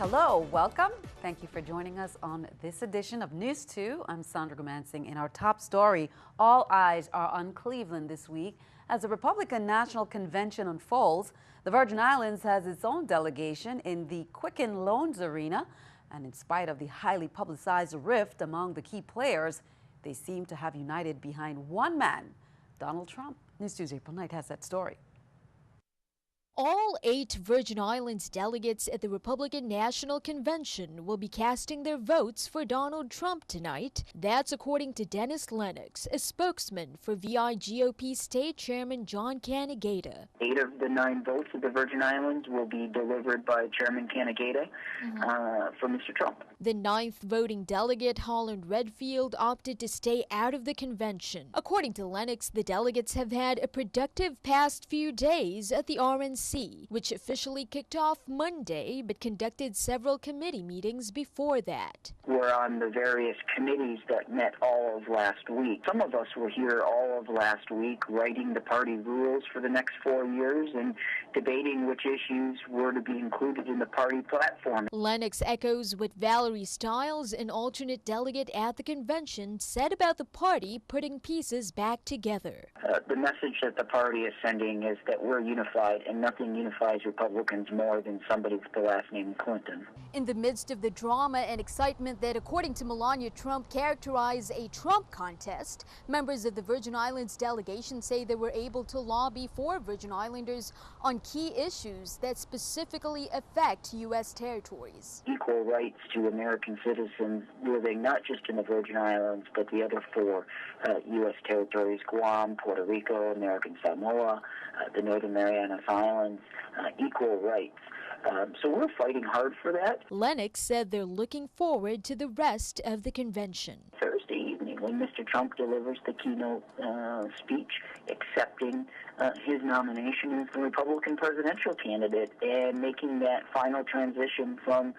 Hello, welcome. Thank you for joining us on this edition of News 2. I'm Sandra Gomansing. In our top story, all eyes are on Cleveland this week. As the Republican National Convention unfolds, the Virgin Islands has its own delegation in the Quicken Loans Arena. And in spite of the highly publicized rift among the key players, they seem to have united behind one man, Donald Trump. News 2's April Knight has that story. All 8 Virgin Islands delegates at the Republican National Convention will be casting their votes for Donald Trump tonight. That's according to Dennis Lennox, a spokesman for VI GOP State Chairman John Canegata. 8 of the 9 votes of the Virgin Islands will be delivered by Chairman Canegata for Mr. Trump. The 9th voting delegate, Holland Redfield, opted to stay out of the convention. According to Lennox, the delegates have had a productive past few days at the RNC, which officially kicked off Monday, but conducted several committee meetings before that. We're on the various committees that met all of last week. Some of us were here all of last week writing the party rules for the next 4 years and debating which issues were to be included in the party platform. Lennox echoes what Valerie Stiles, an alternate delegate at the convention, said about the party putting pieces back together. The message that the party is sending is that we're unified, and nothing unifies Republicans more than somebody with the last name Clinton. In the midst of the drama and excitement that, according to Melania Trump, characterize a Trump contest, members of the Virgin Islands delegation say they were able to lobby for Virgin Islanders on key issues that specifically affect U.S. territories. Equal rights to American citizens living not just in the Virgin Islands, but the other 4 U.S. territories, Guam, Puerto Rico, American Samoa, the Northern Marianas Islands, equal rights. So we're fighting hard for that. Lennox said they're looking forward to the rest of the convention. Thursday evening, when Mr. Trump delivers the keynote speech accepting his nomination as the Republican presidential candidate and making that final transition from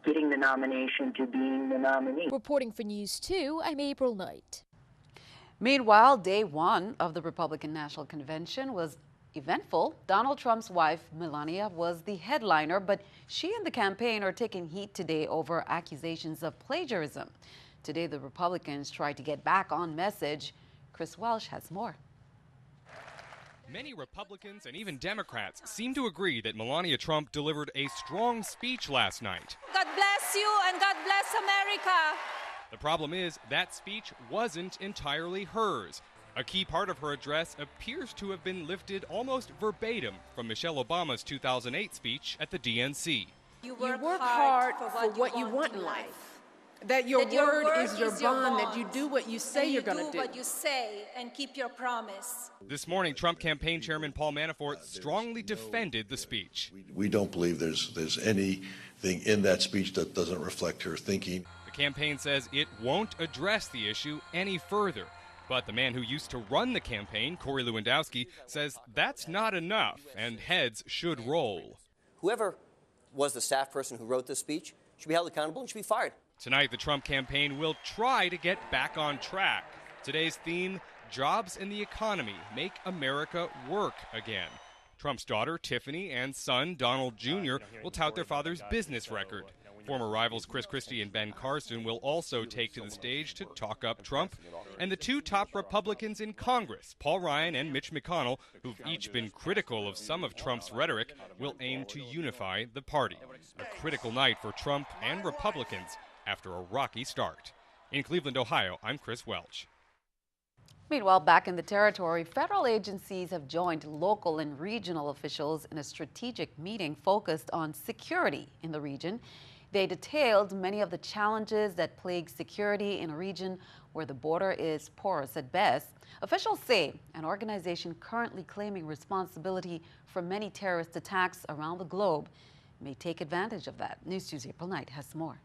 getting the nomination to being the nominee. Reporting for News 2, I'm April Knight. Meanwhile, day 1 of the Republican National Convention was eventful. Donald Trump's wife, Melania, was the headliner, but she and the campaign are taking heat today over accusations of plagiarism. Today, the Republicans tried to get back on message. Chris Welsh has more. Many Republicans and even Democrats seem to agree that Melania Trump delivered a strong speech last night. God bless you and God bless America. The problem is that speech wasn't entirely hers. A key part of her address appears to have been lifted almost verbatim from Michelle Obama's 2008 speech at the DNC. You work hard for what you want in life. That your word is your bond, that you do what you say you're going to do. Do what you say and keep your promise. This morning, Trump campaign chairman Paul Manafort strongly defended the speech. We don't believe there's anything in that speech that doesn't reflect her thinking. The campaign says it won't address the issue any further. But the man who used to run the campaign, Corey Lewandowski, says that's not enough and heads should roll. Whoever was the staff person who wrote this speech should be held accountable and should be fired. Tonight, the Trump campaign will try to get back on track. Today's theme, jobs and the economy make America work again. Trump's daughter, Tiffany, and son, Donald Jr., will tout their father's business record. Former rivals Chris Christie and Ben Carson will also take to the stage to talk up Trump. And the 2 top Republicans in Congress, Paul Ryan and Mitch McConnell, who've each been critical of some of Trump's rhetoric, will aim to unify the party. A critical night for Trump and Republicans after a rocky start. In Cleveland, Ohio, I'm Chris Welch. Meanwhile, back in the territory, federal agencies have joined local and regional officials in a strategic meeting focused on security in the region. They detailed many of the challenges that plague security in a region where the border is porous at best. Officials say an organization currently claiming responsibility for many terrorist attacks around the globe may take advantage of that. News 2's April Knight has more.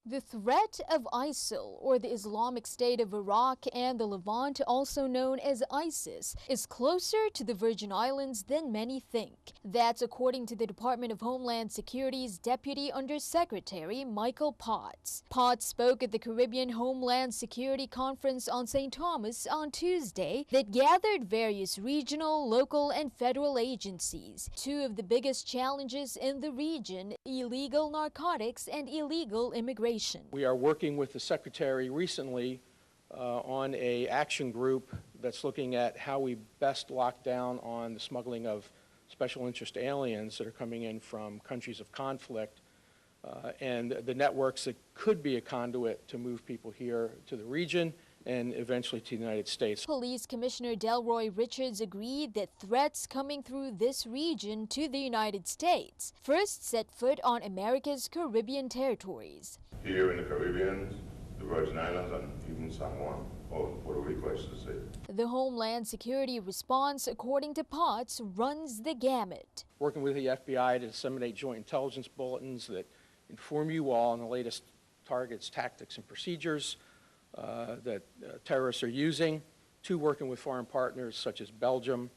The threat of ISIL, or the Islamic State of Iraq and the Levant, also known as ISIS, is closer to the Virgin Islands than many think. That's according to the Department of Homeland Security's Deputy Undersecretary Michael Potts. Potts spoke at the Caribbean Homeland Security Conference on St. Thomas on Tuesday that gathered various regional, local, and federal agencies. Two of the biggest challenges in the region: illegal narcotics and illegal immigration. We are working with the Secretary recently on an action group that's looking at how we best lock down on the smuggling of special interest aliens that are coming in from countries of conflict and the networks that could be a conduit to move people here to the region and eventually to the United States. Police Commissioner Delroy Richards agreed that threats coming through this region to the United States first set foot on America's Caribbean territories. Here in the Caribbean, the Virgin Islands, and even Samoa, or Puerto Rico, I should say. The Homeland Security response, according to Potts, runs the gamut. Working with the FBI to disseminate joint intelligence bulletins that inform you all on the latest targets, tactics, and procedures that terrorists are using. Two, working with foreign partners such as Belgium,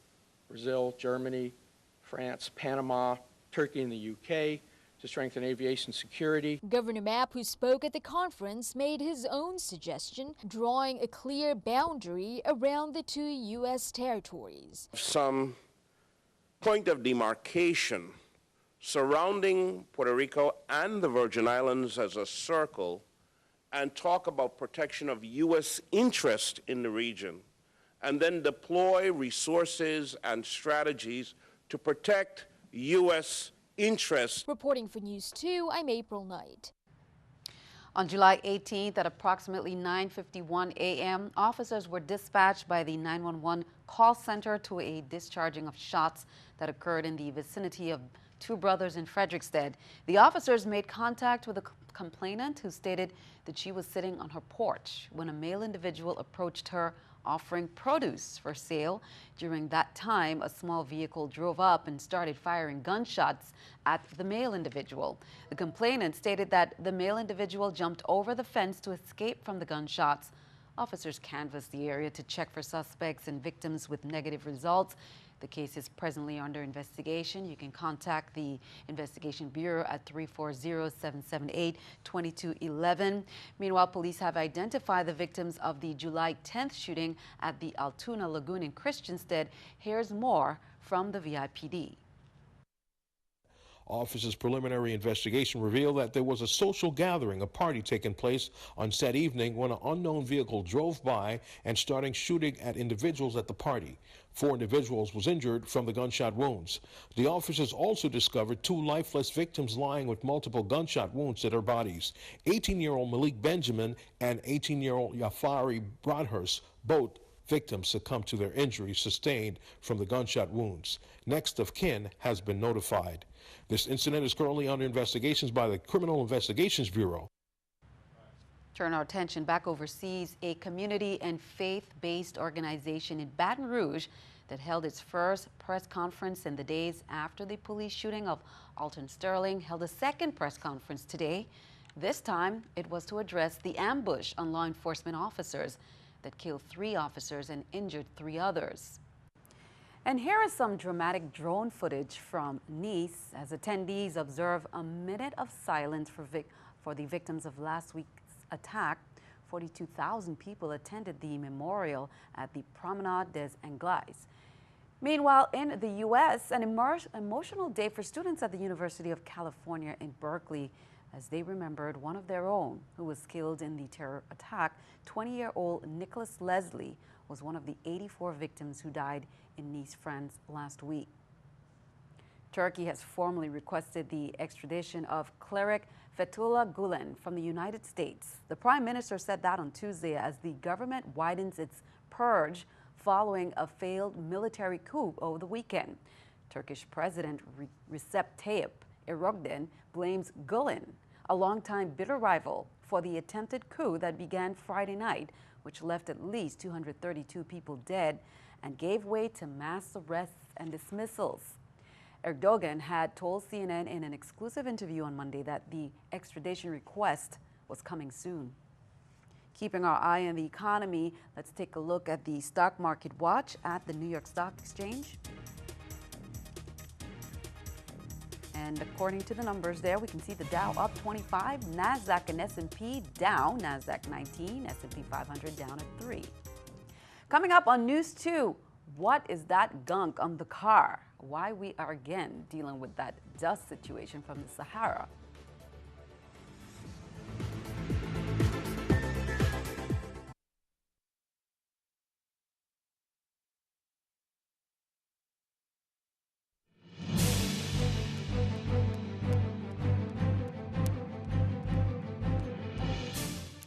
Brazil, Germany, France, Panama, Turkey, and the UK to strengthen aviation security. Governor Mapp, who spoke at the conference, made his own suggestion, drawing a clear boundary around the two U.S. territories. Some point of demarcation surrounding Puerto Rico and the Virgin Islands as a circle, and talk about protection of U.S. interest in the region, and then deploy resources and strategies to protect U.S. interests. Reporting for News 2, I'm April Knight. On July 18th at approximately 9:51 a.m., officers were dispatched by the 911 call center to a discharging of shots that occurred in the vicinity of Two Brothers in Frederiksted. The officers made contact with a complainant who stated that she was sitting on her porch when a male individual approached her offering produce for sale. During that time, a small vehicle drove up and started firing gunshots at the male individual. The complainant stated that the male individual jumped over the fence to escape from the gunshots. Officers canvassed the area to check for suspects and victims with negative results. The case is presently under investigation. You can contact the Investigation Bureau at 340-778-2211. Meanwhile, police have identified the victims of the July 10th shooting at the Altoona Lagoon in Christiansted. Here's more from the VIPD. Officers' preliminary investigation revealed that there was a social gathering, a party taking place on said evening when an unknown vehicle drove by and started shooting at individuals at the party. 4 individuals was injured from the gunshot wounds. The officers also discovered 2 lifeless victims lying with multiple gunshot wounds to their bodies. 18-year-old Malik Benjamin and 18-year-old Yafari Broadhurst, both victims succumbed to their injuries sustained from the gunshot wounds. Next of kin has been notified. This incident is currently under investigations by the Criminal Investigations Bureau. Turn our attention back overseas. A community and faith-based organization in Baton Rouge that held its first press conference in the days after the police shooting of Alton Sterling held a second press conference today. This time, it was to address the ambush on law enforcement officers that killed 3 officers and injured 3 others. And here is some dramatic drone footage from Nice as attendees observe a minute of silence for the victims of last week's attack. 42,000 people attended the memorial at the Promenade des Anglais. Meanwhile, in the U.S., an emotional day for students at the University of California in Berkeley as they remembered one of their own who was killed in the terror attack. 20-year-old Nicholas Leslie was one of the 84 victims who died in Nice, France last week. Turkey has formally requested the extradition of cleric Fethullah Gulen from the United States. The Prime Minister said that on Tuesday as the government widens its purge following a failed military coup over the weekend. Turkish President Recep Tayyip Erdogan blames Gulen, a longtime bitter rival, for the attempted coup that began Friday night, which left at least 232 people dead and gave way to mass arrests and dismissals. Erdogan had told CNN in an exclusive interview on Monday that the extradition request was coming soon. Keeping our eye on the economy, let's take a look at the stock market watch at the New York Stock Exchange. And according to the numbers there, we can see the Dow up 25, NASDAQ and S&P down, NASDAQ 19, S&P 500 down at 3. Coming up on News 2, what is that gunk on the car? Why we are again dealing with that dust situation from the Sahara.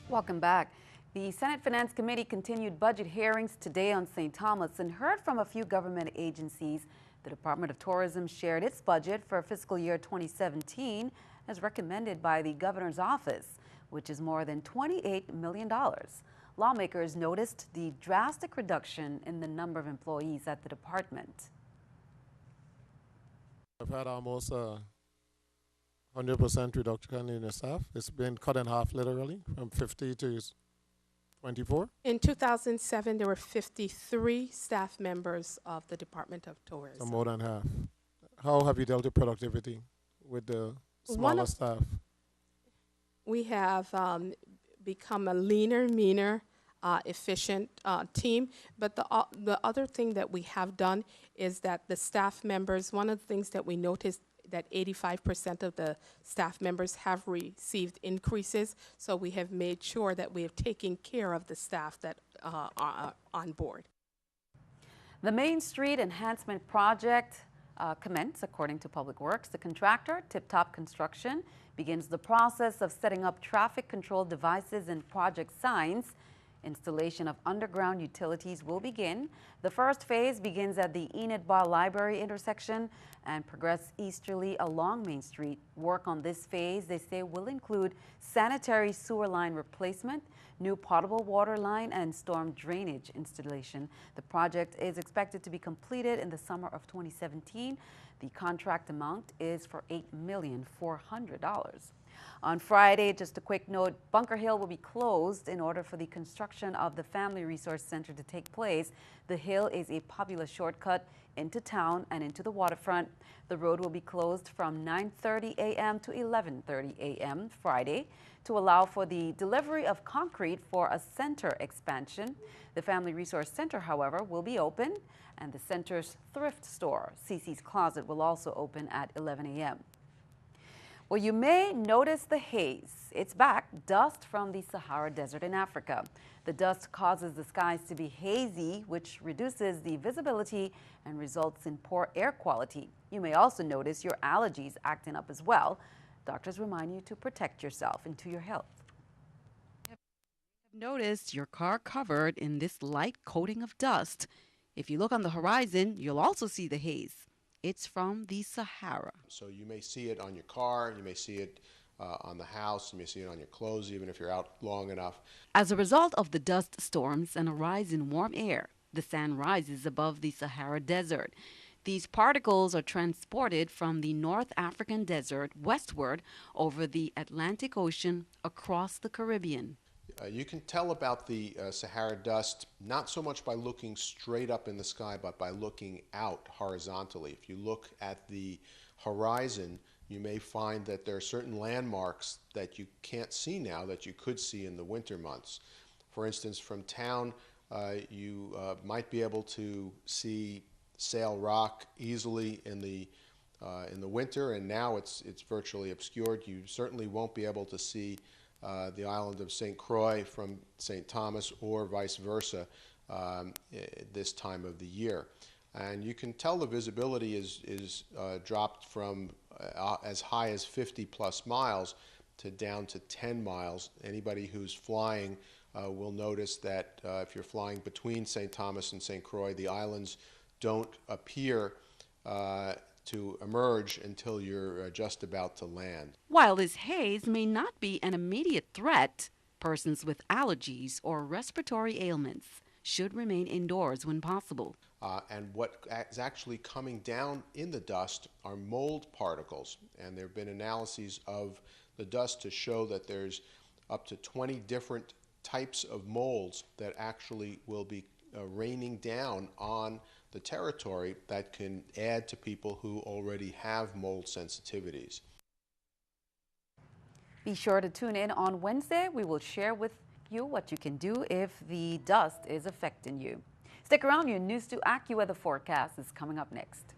Welcome back. The Senate Finance Committee continued budget hearings today on St. Thomas and heard from a few government agencies. The Department of Tourism shared its budget for fiscal year 2017 as recommended by the governor's office, which is more than $28 million. Lawmakers noticed the drastic reduction in the number of employees at the department. I've had almost 100% reduction in the staff. It's been cut in half, literally, from 50 to 24. In 2007, there were 53 staff members of the Department of Tourism. So more than half. How have you dealt with productivity with the smaller staff? We have become a leaner, meaner, efficient team. But the other thing that we have done is that the staff members, one of the things that we noticed that 85% of the staff members have received increases. So we have made sure that we have taken care of the staff that are on board. The Main Street Enhancement Project commenced, according to Public Works. The contractor, Tip Top Construction, begins the process of setting up traffic control devices and project signs. Installation of underground utilities will begin. The first phase begins at the Enid Bar Library intersection and progress easterly along Main Street. Work on this phase, they say, will include sanitary sewer line replacement, new potable water line, and storm drainage installation. The project is expected to be completed in the summer of 2017. The contract amount is for $8,400,000. On Friday, just a quick note, Bunker Hill will be closed in order for the construction of the Family Resource Center to take place. The hill is a popular shortcut into town and into the waterfront. The road will be closed from 9:30 a.m. to 11:30 a.m. Friday to allow for the delivery of concrete for a center expansion. The Family Resource Center, however, will be open, and the center's thrift store, CC's Closet, will also open at 11 a.m. Well, you may notice the haze. It's back, dust from the Sahara Desert in Africa. The dust causes the skies to be hazy, which reduces the visibility and results in poor air quality. You may also notice your allergies acting up as well. Doctors remind you to protect yourself and to your health. Notice your car covered in this light coating of dust. If you look on the horizon, you'll also see the haze. It's from the Sahara. So you may see it on your car, you may see it on the house, you may see it on your clothes, even if you're out long enough. As a result of the dust storms and a rise in warm air, the sand rises above the Sahara Desert. These particles are transported from the North African desert westward over the Atlantic Ocean across the Caribbean. You can tell about the Sahara dust not so much by looking straight up in the sky, but by looking out horizontally. If you look at the horizon, you may find that there are certain landmarks that you can't see now that you could see in the winter months. For instance, from town, you might be able to see Sail Rock easily in the winter, and now it's virtually obscured. You certainly won't be able to see the island of St. Croix from St. Thomas or vice versa this time of the year. And you can tell the visibility is dropped from as high as 50 plus miles to down to 10 miles. Anybody who's flying will notice that if you're flying between St. Thomas and St. Croix, the islands don't appear to emerge until you're just about to land. While this haze may not be an immediate threat, persons with allergies or respiratory ailments should remain indoors when possible. And what is actually coming down in the dust are mold particles. And there have been analyses of the dust to show that there's up to 20 different types of molds that actually will be raining down on the territory that can add to people who already have mold sensitivities. Be sure to tune in on Wednesday. We will share with you what you can do if the dust is affecting you. Stick around, your News 2 AccuWeather forecast is coming up next.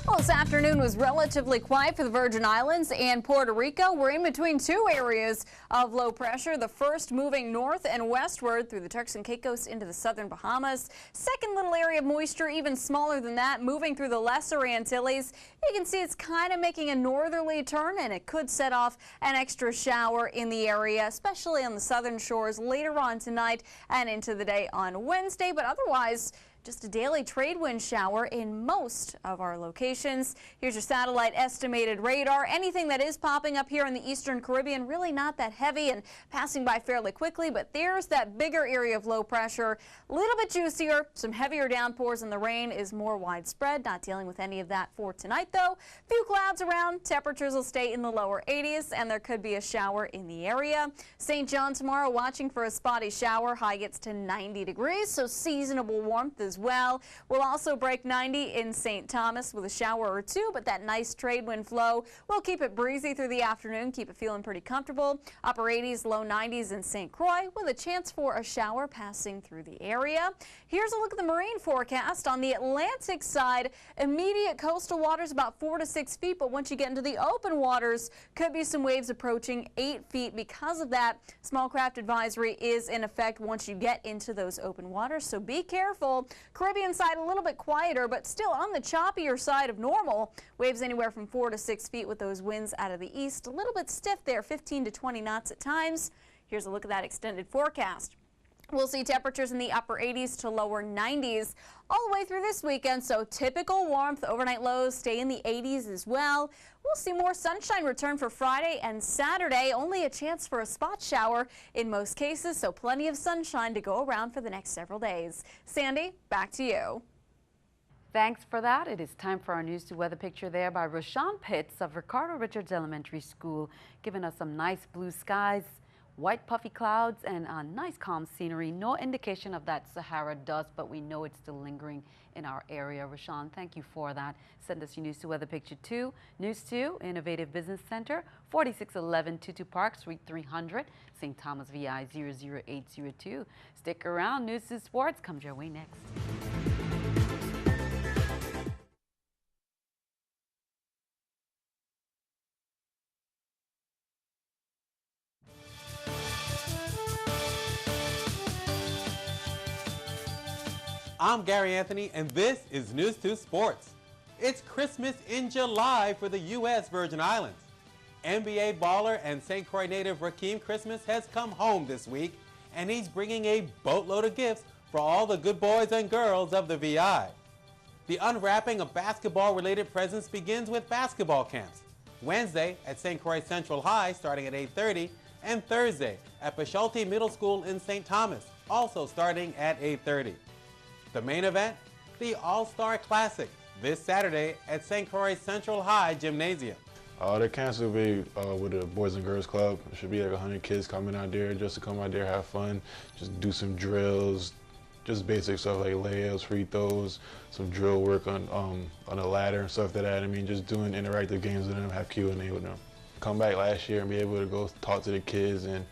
Well, this afternoon was relatively quiet for the Virgin Islands and Puerto Rico. We're in between two areas of low pressure. The first moving north and westward through the Turks and Caicos into the southern Bahamas. Second little area of moisture, even smaller than that, moving through the Lesser Antilles. You can see it's kind of making a northerly turn, and it could set off an extra shower in the area, especially on the southern shores later on tonight and into the day on Wednesday. But otherwise, just a daily trade wind shower in most of our locations. Here's your satellite estimated radar. Anything that is popping up here in the eastern Caribbean, really not that heavy and passing by fairly quickly, but there's that bigger area of low pressure. A little bit juicier, some heavier downpours, and the rain is more widespread. Not dealing with any of that for tonight, though. Few clouds around. Temperatures will stay in the lower 80s, and there could be a shower in the area. St. John tomorrow, watching for a spotty shower. High gets to 90 degrees, so seasonable warmth as well. We'll also break 90 in St. Thomas with a shower or two, but that nice trade wind flow will keep it breezy through the afternoon, keep it feeling pretty comfortable. Upper 80s, low 90s in St. Croix with a chance for a shower passing through the area. Here's a look at the marine forecast. On the Atlantic side, immediate coastal waters about 4 to 6 feet, but once you get into the open waters, could be some waves approaching 8 feet. Because of that, small craft advisory is in effect once you get into those open waters, so be careful. Caribbean side a little bit quieter, but still on the choppier side of normal. Waves anywhere from 4 to 6 feet with those winds out of the east. A little bit stiff there, 15 to 20 knots at times. Here's a look at that extended forecast. We'll see temperatures in the upper 80s to lower 90s all the way through this weekend, so typical warmth. Overnight lows stay in the 80s as well. We'll see more sunshine return for Friday and Saturday. Only a chance for a spot shower in most cases, so plenty of sunshine to go around for the next several days. Sandy, back to you. Thanks for that. It is time for our News 2 weather picture there by Rashawn Pitts of Ricardo Richards Elementary School, giving us some nice blue skies, white puffy clouds, and nice calm scenery. No indication of that Sahara dust, but we know it's still lingering in our area. Rashawn, thank you for that. Send us your News 2 weather picture to News 2 Innovative Business Center, 4611 Tutu Park, Suite 300, St. Thomas VI 00802. Stick around. News 2 Sports comes your way next. I'm Gary Anthony, and this is News 2 Sports. It's Christmas in July for the U.S. Virgin Islands. NBA baller and St. Croix native Rakeem Christmas has come home this week, and he's bringing a boatload of gifts for all the good boys and girls of the VI. The unwrapping of basketball-related presents begins with basketball camps. Wednesday at St. Croix Central High starting at 8:30, and Thursday at Pashalti Middle School in St. Thomas, also starting at 8:30. The main event, the All-Star Classic, this Saturday at St. Croix Central High Gymnasium. The camps will be with the Boys and Girls Club. There should be like 100 kids coming out there just to come out there, have fun, just do some drills, just basic stuff like layups, free throws, some drill work on a ladder and stuff like that. I mean, just doing interactive games with them, have Q&A with them. Come back last year and be able to go talk to the kids, and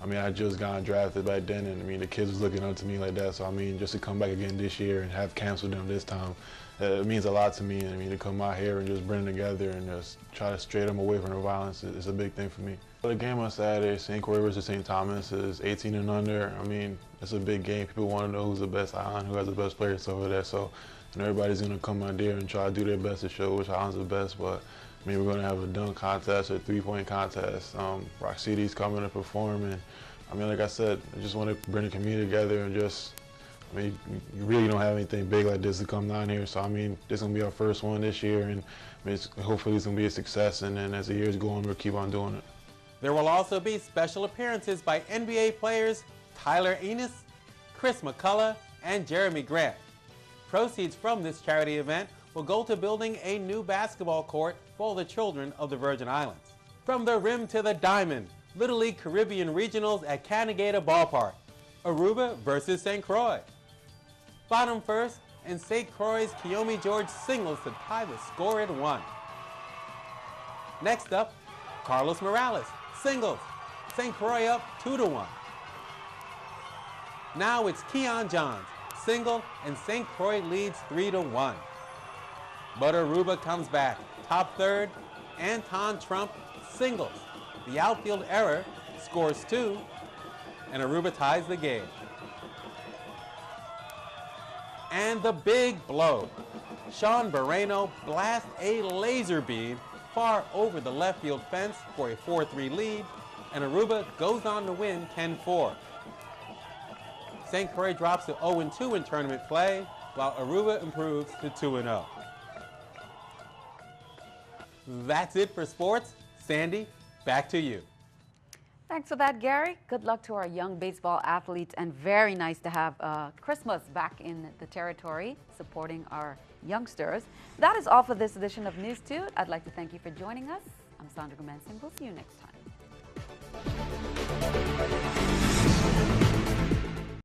I mean, I just got drafted back then, and I mean, the kids was looking up to me like that. So I mean, just to come back again this year and have camps with them this time, it means a lot to me. I mean, to come out here and just bring them together and just try to stray them away from the violence is a big thing for me. The game on Saturday, St. Croix versus St. Thomas, is 18 and under. I mean, it's a big game. People want to know who's the best island, who has the best players over there. So, and everybody's going to come out there and try to do their best to show which island's the best. But I mean, we're going to have a dunk contest, a three-point contest. Rock City's coming to perform, and I mean, like I said, I just want to bring the community together and just, I mean, you really don't have anything big like this to come down here. So, I mean, this is going to be our first one this year, and hopefully it's going to be a success, and then as the years go on, we'll keep on doing it. There will also be special appearances by NBA players Tyler Enos, Chris McCullough, and Jeremy Grant. Proceeds from this charity event will go to building a new basketball court for the children of the Virgin Islands. From the rim to the diamond, Little League Caribbean Regionals at Canangaita Ballpark. Aruba versus St. Croix. Bottom first, and St. Croix's Kiyomi George singles to tie the score at 1. Next up, Carlos Morales singles. St. Croix up 2-1. Now it's Keon Johns single, and St. Croix leads 3-1. But Aruba comes back. Top third, Anton Trump singles. The outfield error scores 2, and Aruba ties the game. And the big blow. Sean Barreno blasts a laser beam far over the left field fence for a 4-3 lead, and Aruba goes on to win 10-4. St. Croix drops to 0-2 in tournament play, while Aruba improves to 2-0. That's it for sports. Sandy, back to you. Thanks for that, Gary. Good luck to our young baseball athletes, and very nice to have Christmas back in the territory, supporting our youngsters. That is all for this edition of News 2. I'd like to thank you for joining us. I'm Sandra Gomansing. We'll see you next time.